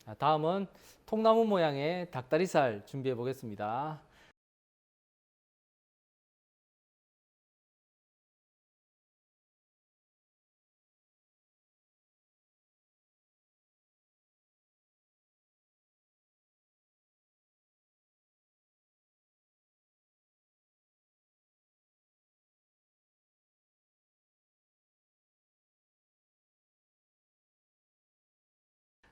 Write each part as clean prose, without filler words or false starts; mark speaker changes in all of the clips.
Speaker 1: 자, 다음은 통나무 모양의 닭다리살 준비해 보겠습니다.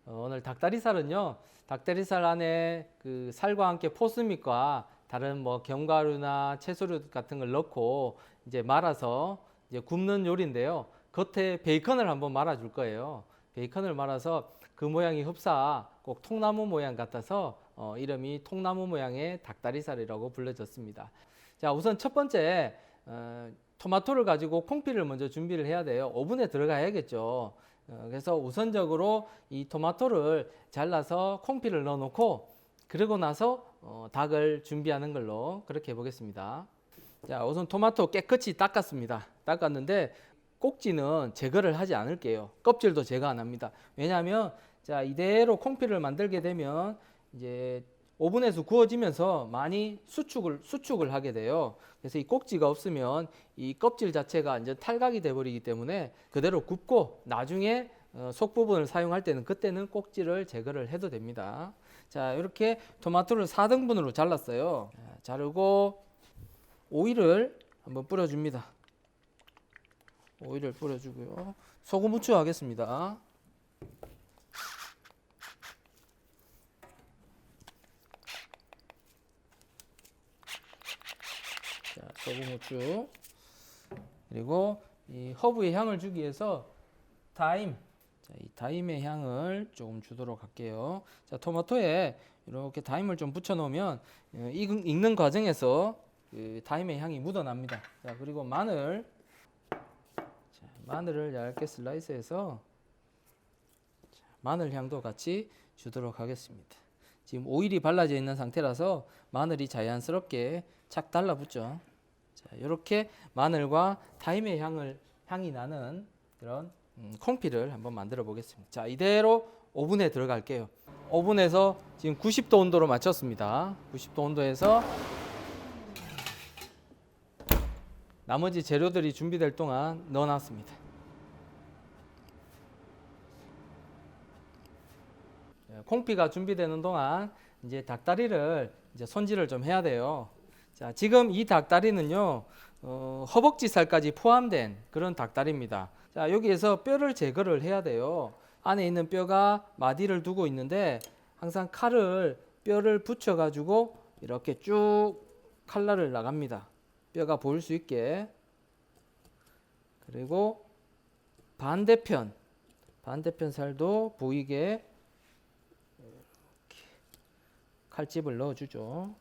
Speaker 1: 오늘 닭다리살은요, 닭다리살 안에 그 살과 함께 포스믹과 다른 뭐 견과류나 채소류 같은 걸 넣고 이제 말아서 이제 굽는 요리인데요. 겉에 베이컨을 한번 말아 줄 거예요. 베이컨을 말아서 그 모양이 흡사 꼭 통나무 모양 같아서 이름이 통나무 모양의 닭다리살이라고 불려졌습니다. 자, 우선 첫 번째 토마토를 가지고 콩피를 먼저 준비를 해야 돼요. 오븐에 들어가야겠죠. 그래서 우선적으로 이 토마토를 잘라서 콩피를 넣어 놓고 그러고 나서 닭을 준비하는 걸로 그렇게 해보겠습니다. 자, 우선 토마토 깨끗이 닦았습니다. 닦았는데 꼭지는 제거를 하지 않을게요. 껍질도 제거 안 합니다. 왜냐하면 자, 이대로 콩피를 만들게 되면 이제 오븐에서 구워지면서 많이 수축을 하게 돼요. 그래서 이 꼭지가 없으면 이 껍질 자체가 이제 탈각이 돼 버리기 때문에 그대로 굽고 나중에 속 부분을 사용할 때는 그때는 꼭지를 제거를 해도 됩니다. 자, 이렇게 토마토를 4등분으로 잘랐어요. 자르고 오일을 한번 뿌려줍니다. 오일을 뿌려주고요. 소금 후추 하겠습니다. 자, 소금 후추. 그리고 이 허브의 향을 주기 위해서 타임. 자, 이 타임의 향을 조금 주도록 할게요. 자, 토마토에 이렇게 타임을 좀 붙여 놓으면 익는 과정에서 그 타임의 향이 묻어납니다. 자, 그리고 마늘. 자, 마늘을 얇게 슬라이스해서 마늘 향도 같이 주도록 하겠습니다. 지금 오일이 발라져 있는 상태라서 마늘이 자연스럽게 착 달라붙죠. 자, 이렇게 마늘과 타임의 향이 나는 그런 콩피를 한번 만들어 보겠습니다. 자, 이대로 오븐에 들어갈게요. 오븐에서 지금 90도 온도로 맞췄습니다. 90도 온도에서 나머지 재료들이 준비될 동안 넣어놨습니다. 콩피가 준비되는 동안 이제 닭다리를 이제 손질을 좀 해야 돼요. 자, 지금 이 닭다리는요, 허벅지 살까지 포함된 그런 닭다리입니다. 자, 여기에서 뼈를 제거를 해야 돼요. 안에 있는 뼈가 마디를 두고 있는데 항상 칼을 뼈를 붙여가지고 이렇게 쭉 칼날을 나갑니다. 뼈가 보일 수 있게. 그리고 반대편 살도 보이게 칼집을 넣어주죠.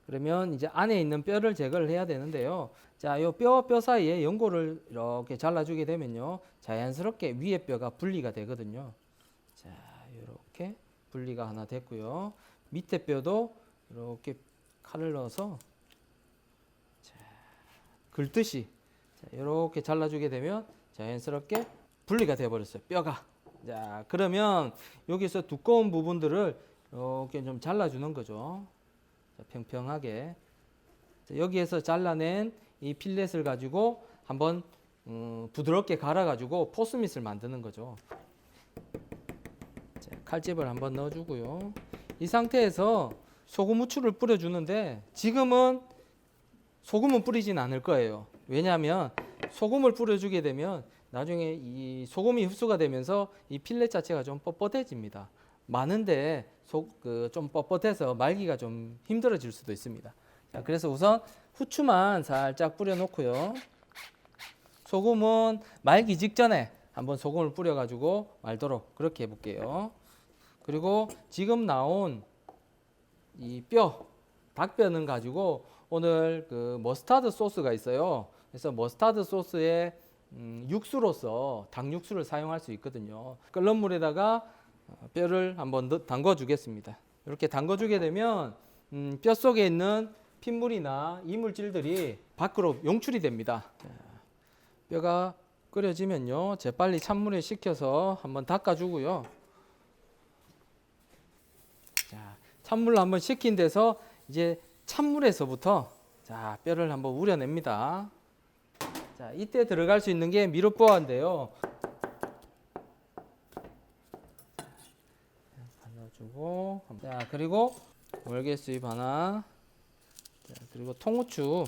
Speaker 1: 그러면 이제 안에 있는 뼈를 제거를 해야 되는데요. 자, 이 뼈와 뼈 사이에 연골을 이렇게 잘라주게 되면요, 자연스럽게 위에 뼈가 분리가 되거든요. 자, 이렇게 분리가 하나 됐고요. 밑에 뼈도 이렇게 칼을 넣어서 자, 긁듯이 이렇게 잘라주게 되면 자연스럽게 분리가 되어버렸어요. 뼈가. 자, 그러면 여기서 두꺼운 부분들을 이렇게 좀 잘라주는 거죠. 자, 평평하게. 자, 여기에서 잘라낸 이 필렛을 가지고 한번 부드럽게 갈아가지고 포스밋을 만드는 거죠. 자, 칼집을 한번 넣어주고요. 이 상태에서 소금 후추를 뿌려주는데 지금은 소금은 뿌리진 않을 거예요. 왜냐하면 소금을 뿌려주게 되면 나중에 이 소금이 흡수가 되면서 이 필렛 자체가 좀 뻣뻣해집니다. 많은데 좀 뻣뻣해서 말기가 좀 힘들어질 수도 있습니다. 자, 그래서 우선 후추만 살짝 뿌려 놓고요. 소금은 말기 직전에 한번 소금을 뿌려 가지고 말도록 그렇게 해 볼게요. 그리고 지금 나온 이 닭뼈는 가지고 오늘 그 머스타드 소스가 있어요. 그래서 머스타드 소스에 육수로서 닭 육수를 사용할 수 있거든요. 끓는 물에다가 뼈를 한번 담궈 주겠습니다. 이렇게 담궈 주게 되면 뼈 속에 있는 핏물이나 이물질들이 밖으로 용출이 됩니다. 뼈가 끓여지면요, 재빨리 찬물에 식혀서 한번 닦아 주고요. 찬물로 한번 식힌 데서 이제 찬물에서부터 자, 뼈를 한번 우려냅니다. 자, 이때 들어갈 수 있는 게 미륵보화인데요. 넣어주고, 자, 그리고 월계수잎 하나, 자, 그리고 통후추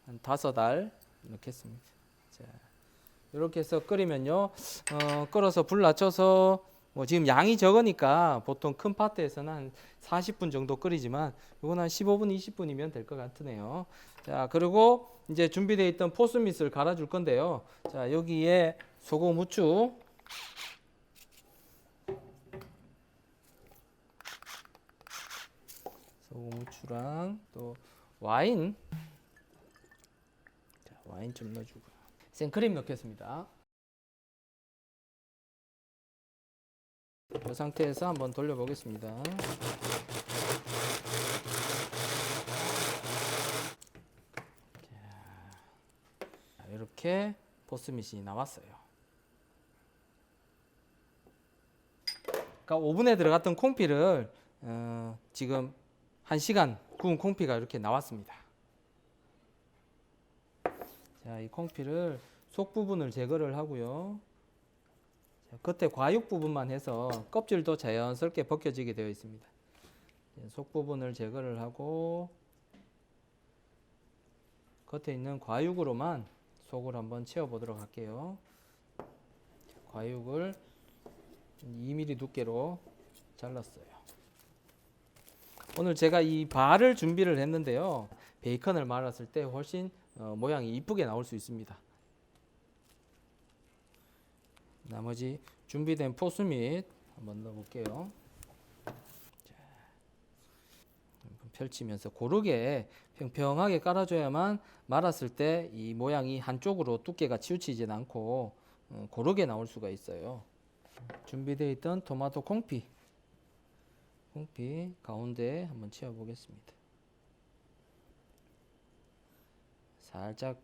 Speaker 1: 한 5알 넣겠습니다. 자, 이렇게 해서 끓이면요, 끓어서 불 낮춰서 뭐 지금 양이 적으니까 보통 큰 파트에서는 한 40분 정도 끓이지만 이건 한 15분, 20분이면 될 것 같으네요. 자, 그리고 이제 준비되어 있던 포스밋을 갈아줄 건데요. 자, 여기에 소금, 후추, 소금, 후추랑 또 와인, 자, 와인 좀 넣어주고 생크림 넣겠습니다. 이 상태에서 한번 돌려보겠습니다. 자, 이렇게 포스밋이 나왔어요. 그러니까 오븐에 들어갔던 콩피를 지금 1시간 구운 콩피가 이렇게 나왔습니다. 자, 이 콩피를 속 부분을 제거를 하고요. 자, 겉에 과육 부분만 해서 껍질도 자연스럽게 벗겨지게 되어 있습니다. 속 부분을 제거를 하고 겉에 있는 과육으로만 속을 한번 채워보도록 할게요. 과육을 2mm 두께로 잘랐어요. 오늘 제가 이 발을 준비를 했는데요. 베이컨을 말았을 때 훨씬 모양이 이쁘게 나올 수 있습니다. 나머지 준비된 포스밋 한번 넣어볼게요. 자, 한번 펼치면서 고르게 평평하게 깔아줘야만 말았을 때 이 모양이 한쪽으로 두께가 치우치진 않고 고르게 나올 수가 있어요. 준비되어 있던 토마토 콩피 가운데 한번 채워보겠습니다. 살짝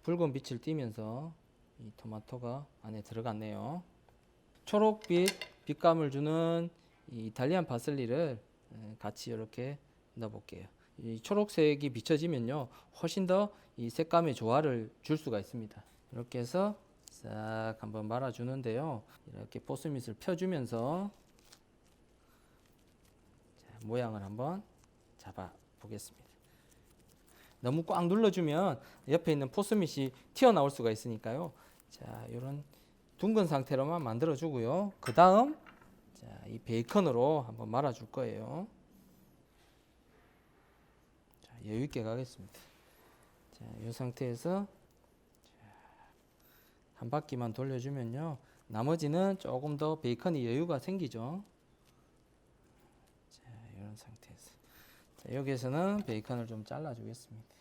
Speaker 1: 붉은 빛을 띠면서 이 토마토가 안에 들어갔네요. 초록빛 빛감을 주는 이 이탈리안 파슬리를 같이 이렇게 넣어볼게요. 이 초록색이 비춰지면요 훨씬 더 이 색감의 조화를 줄 수가 있습니다. 이렇게 해서 싹 한번 말아주는데요. 이렇게 포스밋을 펴주면서 자, 모양을 한번 잡아 보겠습니다. 너무 꽉 눌러주면 옆에 있는 포스밋이 튀어나올 수가 있으니까요. 자, 이런 둥근 상태로만 만들어주고요. 그 다음 이 베이컨으로 한번 말아줄 거예요. 자, 여유 있게 가겠습니다. 자, 이 상태에서 한 바퀴만 돌려주면요. 나머지는 조금 더 베이컨이 여유가 생기죠. 자, 이런 상태에서 자, 여기에서는 베이컨을 좀 잘라주겠습니다.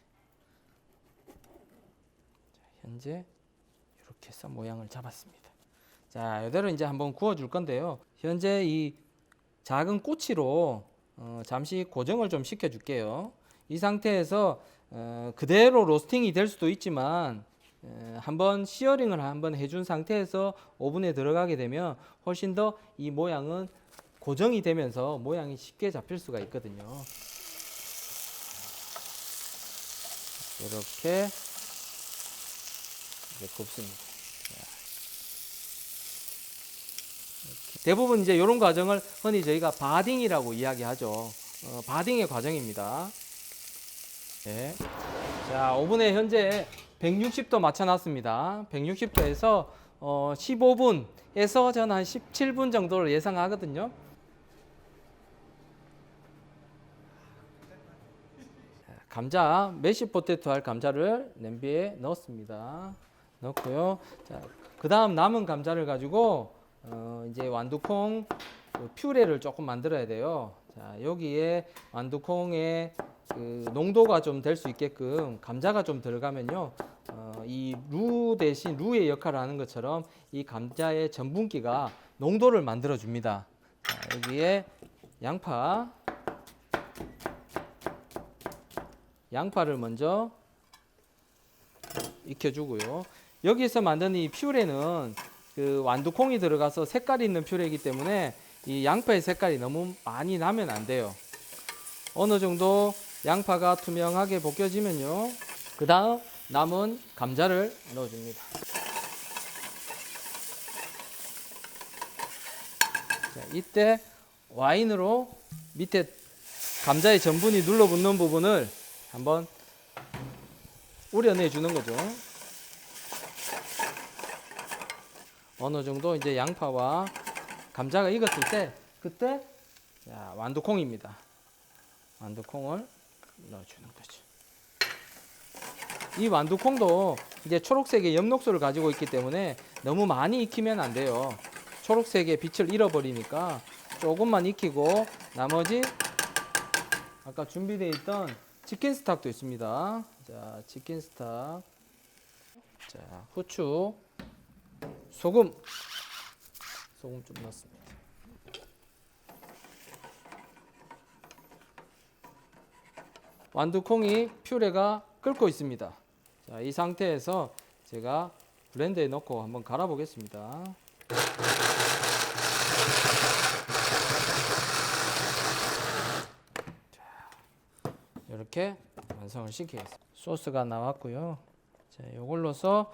Speaker 1: 자, 현재 이렇게 해서 모양을 잡았습니다. 자, 이대로 이제 한번 구워줄 건데요. 현재 이 작은 꼬치로 잠시 고정을 좀 시켜줄게요. 이 상태에서 그대로 로스팅이 될 수도 있지만 한번 시어링을 한번 해준 상태에서 오븐에 들어가게 되면 훨씬 더 이 모양은 고정이 되면서 모양이 쉽게 잡힐 수가 있거든요. 이렇게 굽습니다. 대부분 이제 이런 과정을 흔히 저희가 바딩이라고 이야기하죠. 바딩의 과정입니다. 네. 자, 오븐에 현재 160도 맞춰놨습니다. 160도에서 15분에서 저는 한 17분 정도를 예상하거든요. 감자, 메시 포테토 할 감자를 냄비에 넣었습니다. 넣고요. 자, 그 다음 남은 감자를 가지고 이제 완두콩 퓨레를 조금 만들어야 돼요. 자, 여기에 완두콩의 그 농도가 좀 될 수 있게끔 감자가 좀 들어가면요, 이 루 대신 루의 역할을 하는 것처럼 이 감자의 전분기가 농도를 만들어 줍니다. 자, 여기에 양파를 먼저 익혀주고요. 여기서 만든 이 퓨레는 그 완두콩이 들어가서 색깔이 있는 퓨레이기 때문에 이 양파의 색깔이 너무 많이 나면 안 돼요. 어느 정도 양파가 투명하게 벗겨지면요, 그 다음 남은 감자를 넣어줍니다. 자, 이때 와인으로 밑에 감자의 전분이 눌러붙는 부분을 한번 우려내 주는 거죠. 어느 정도 이제 양파와 감자가 익었을 때, 그때 자, 완두콩입니다. 완두콩을 넣어주는 거죠. 이 완두콩도 이제 초록색의 엽록소를 가지고 있기 때문에 너무 많이 익히면 안 돼요. 초록색의 빛을 잃어버리니까 조금만 익히고, 나머지 아까 준비되어 있던 치킨 스톡도 있습니다. 자, 치킨 스톡, 자, 후추, 소금 좀 넣습니다. 완두콩이 퓨레가 끓고 있습니다. 자, 이 상태에서 제가 블렌더에 넣고 한번 갈아 보겠습니다. 이렇게 완성을 시키겠습니다. 소스가 나왔고요. 자, 이걸로서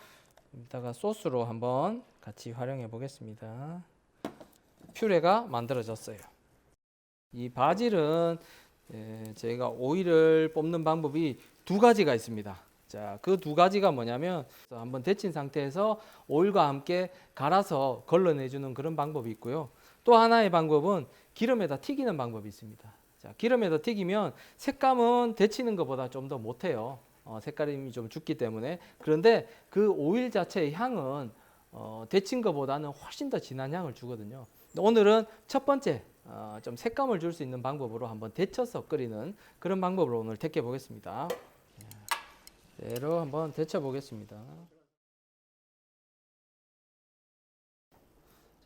Speaker 1: 이따가 소스로 한번 같이 활용해 보겠습니다. 퓨레가 만들어졌어요. 이 바질은 저희가 오일을 뽑는 방법이 두 가지가 있습니다. 자, 그 두 가지가 뭐냐면, 한번 데친 상태에서 오일과 함께 갈아서 걸러내주는 그런 방법이 있고요. 또 하나의 방법은 기름에다 튀기는 방법이 있습니다. 자, 기름에다 튀기면 색감은 데치는 것보다 좀 더 못해요. 색깔이 좀 죽기 때문에. 그런데 그 오일 자체의 향은 데친 것보다는 훨씬 더 진한 향을 주거든요. 오늘은 첫 번째 좀 색감을 줄 수 있는 방법으로 한번 데쳐서 끓이는 그런 방법으로 오늘 택해 보겠습니다. 그대로 한번 데쳐 보겠습니다.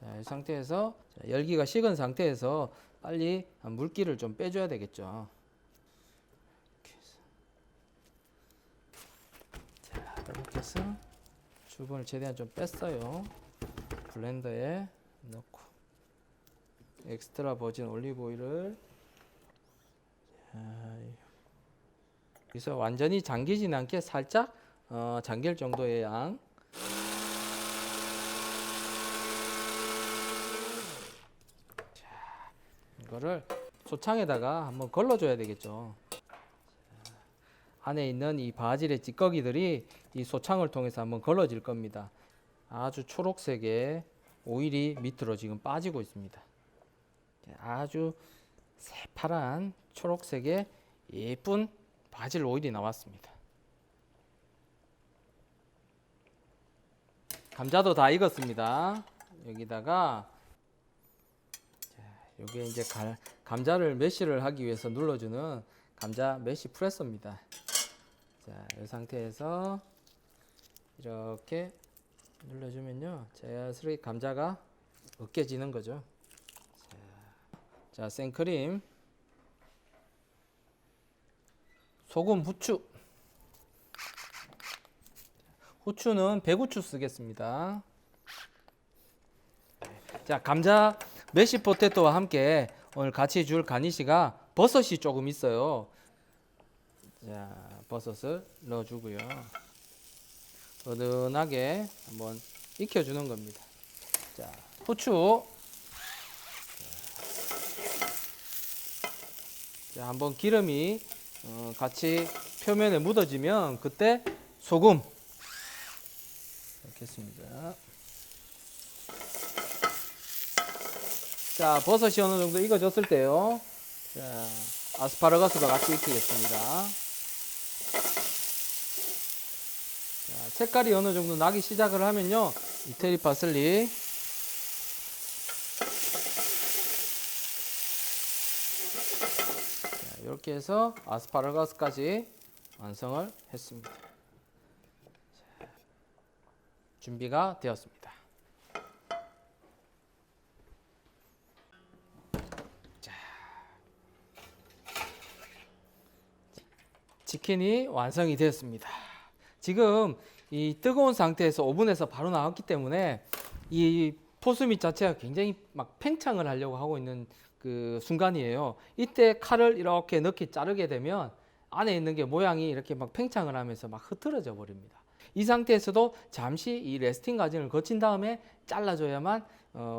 Speaker 1: 자, 이 상태에서 열기가 식은 상태에서 빨리 물기를 좀 빼줘야 되겠죠. 자, 이렇게 해서 수분을 최대한 좀 뺐어요. 블렌더에 넣고 엑스트라 버진 올리브 오일을, 여기서 완전히 잠기진 않게 살짝 잠길 정도의 양. 자, 이거를 소창에다가 한번 걸러줘야 되겠죠. 안에 있는 이 바질의 찌꺼기들이 이 소창을 통해서 한번 걸러질 겁니다. 아주 초록색의 오일이 밑으로 지금 빠지고 있습니다. 아주 새파란 초록색의 예쁜 바질 오일이 나왔습니다. 감자도 다 익었습니다. 여기다가 이게 이제 감자를 매쉬를 하기 위해서 눌러주는 감자 매쉬 프레서입니다. 자, 이 상태에서 이렇게 눌러주면요, 자연스럽게 감자가 으깨지는 거죠. 자, 생크림, 소금, 후추. 후추는 배후추 쓰겠습니다. 자, 감자 메시 포테토와 함께 오늘 같이 줄 가니쉬가 버섯이 조금 있어요. 자, 버섯을 넣어주고요. 어른하게 한번 익혀주는 겁니다. 자, 후추. 자, 한번 기름이 같이 표면에 묻어지면 그때 소금 넣겠습니다. 자, 버섯이 어느 정도 익어졌을 때요, 자, 아스파라거스도 같이 익히겠습니다. 자, 색깔이 어느 정도 나기 시작을 하면요, 이태리 파슬리, 자, 이렇게 해서 아스파라거스까지 완성을 했습니다. 자, 준비가 되었습니다. 치킨이 완성이 되었습니다. 지금 이 뜨거운 상태에서 오븐에서 바로 나왔기 때문에 이 포스밋 자체가 굉장히 막 팽창을 하려고 하고 있는 그 순간이에요. 이때 칼을 이렇게 넣게 자르게 되면 안에 있는 게 모양이 이렇게 막 팽창을 하면서 막 흐트러져 버립니다. 이 상태에서도 잠시 이 레스팅 과정을 거친 다음에 잘라줘야만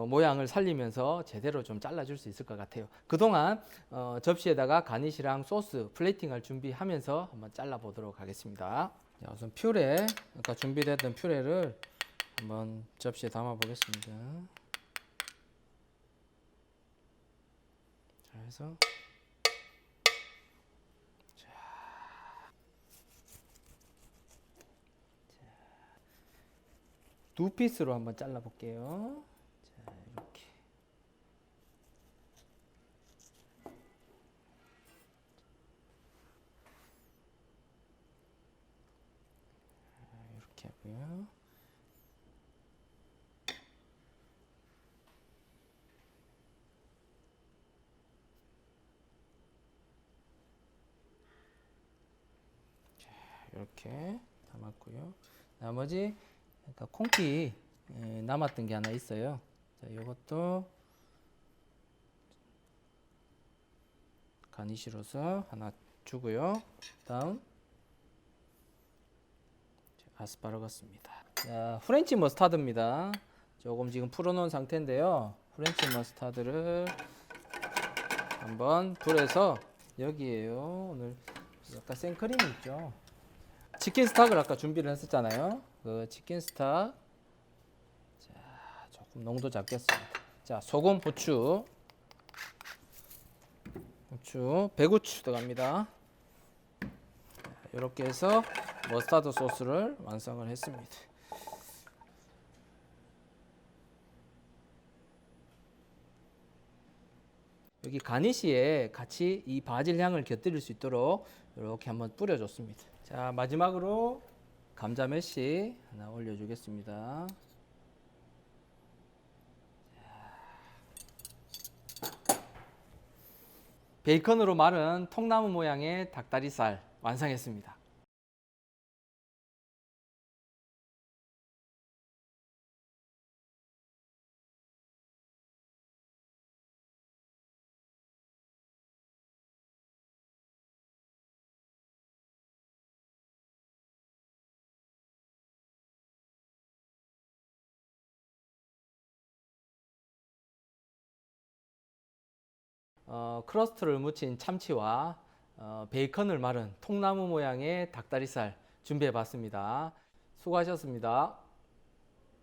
Speaker 1: 모양을 살리면서 제대로 좀 잘라줄 수 있을 것 같아요. 그동안 접시에다가 가니쉬랑 소스, 플레이팅할 준비하면서 한번 잘라보도록 하겠습니다. 자, 우선 퓨레, 아까 준비됐던 퓨레를 한번 접시에 담아 보겠습니다. 자, 해서 두 피스로 한번 잘라 볼게요. 자, 이렇게. 이렇게 하고요. 이렇게 담았고요. 나머지 그러니까 콩기 남았던 게 하나 있어요. 자, 이것도 가니쉬로서 하나 주고요. 다음 아스파라거스입니다. 자, 프렌치 머스타드입니다. 조금 지금 풀어놓은 상태인데요. 프렌치 머스타드를 한번 불에서 여기에요. 오늘 아까 생크림이 있죠. 치킨 스탁을 아까 준비를 했었잖아요. 그 치킨 스탁. 자, 조금 농도 잡겠습니다. 자, 소금, 후추, 배고추 들어갑니다. 이렇게 해서 머스타드 소스를 완성을 했습니다. 여기 가니쉬에 같이 이 바질 향을 곁들일 수 있도록 이렇게 한번 뿌려줬습니다. 자, 마지막으로 감자 메쉬 하나 올려주겠습니다. 베이컨으로 마른 통나무 모양의 닭다리살 완성했습니다. 크러스트를 묻힌 참치와 베이컨을 마른 통나무 모양의 닭다리살 준비해 봤습니다. 수고하셨습니다.